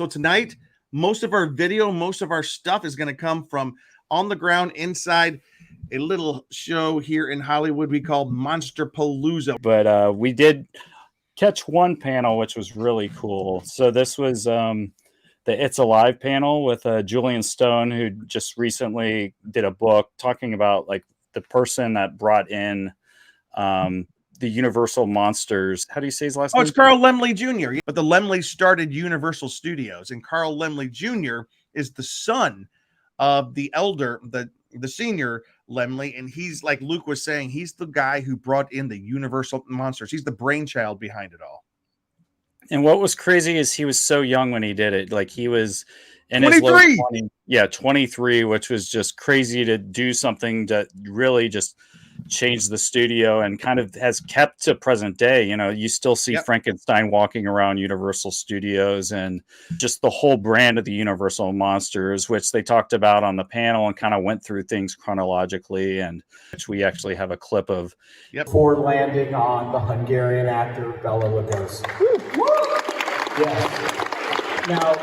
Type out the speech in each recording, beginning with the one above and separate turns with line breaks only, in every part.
So tonight, most of our video, most of our stuff is going to come from on the ground inside a little show here in Hollywood we call Monsterpalooza.
But we did catch one panel, which was really cool. So this was the It's Alive panel with Julian Stone, who just recently did a book talking about like the person that brought in the Universal Monsters. How do you say his last name?
Oh, it's Carl Laemmle Jr. But the Laemmles started Universal Studios, and Carl Laemmle Jr. is the son of the elder, the senior Laemmle, and he's, like Luke was saying, he's the guy who brought in the Universal Monsters. He's the brainchild behind it all.
And what was crazy is he was so young when he did it. Like he was in
23.
his low 20s. Yeah, 23, which was just crazy to do something that really just changed the studio and kind of has kept to present day. You know, you still see Frankenstein walking around Universal Studios, and just the whole brand of the Universal Monsters, which they talked about on the panel and kind of went through things chronologically, and which we actually have a clip of.
Before landing on the Hungarian actor Bela Lugosi. Yes. Now,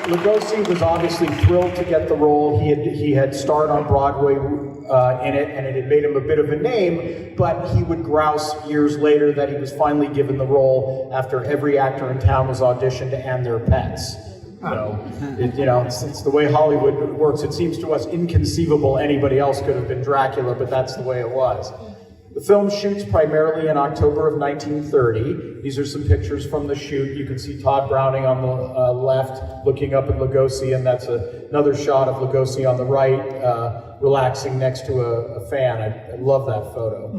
Lugosi was obviously thrilled to get the role. He had starred on Broadway in it, and it had made him a bit of a name, but he would grouse years later that he was finally given the role after every actor in town was auditioned and their pets. So, it's the way Hollywood works. It seems to us inconceivable anybody else could have been Dracula, but that's the way it was. The film shoots primarily in October of 1930. These are some pictures from the shoot. You can see Todd Browning on the left looking up at Lugosi, and that's another shot of Lugosi on the right, relaxing next to a fan. I love that photo.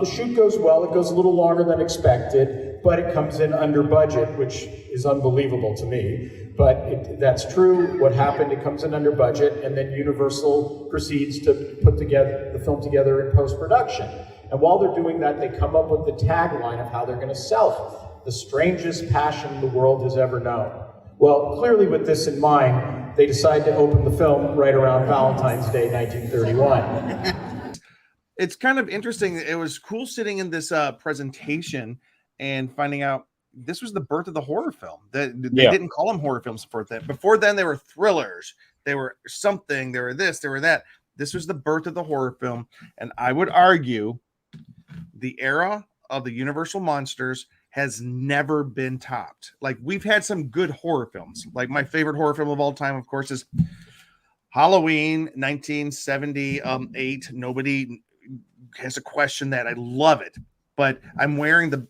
The shoot goes well. It goes a little longer than expected, but it comes in under budget, which is unbelievable to me. But that's true. What happened, it comes in under budget, and then Universal proceeds to put the film together in post-production. And while they're doing that, they come up with the tagline of how they're going to sell it: the strangest passion the world has ever known. Well, clearly with this in mind, they decide to open the film right around Valentine's Day, 1931.
It's kind of interesting. It was cool sitting in this presentation and finding out this was the birth of the horror film. They didn't call them horror films before that. Before then, they were thrillers. They were something. They were this. They were that. This was the birth of the horror film. And I would argue the era of the Universal Monsters has never been topped. Like, we've had some good horror films. Like, my favorite horror film of all time, of course, is Halloween, 1978. Nobody has a question that. I love it. But I'm wearing the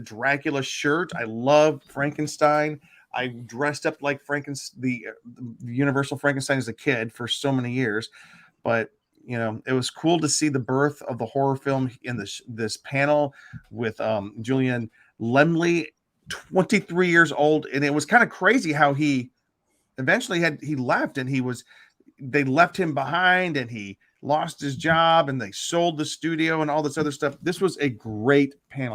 Dracula shirt. I love Frankenstein. I dressed up like the Universal Frankenstein as a kid for so many years. But it was cool to see the birth of the horror film in this panel with Julian Laemmle, 23 years old, and it was kind of crazy how he eventually he left, and they left him behind, and he lost his job, and they sold the studio and all this other stuff. This was a great panel.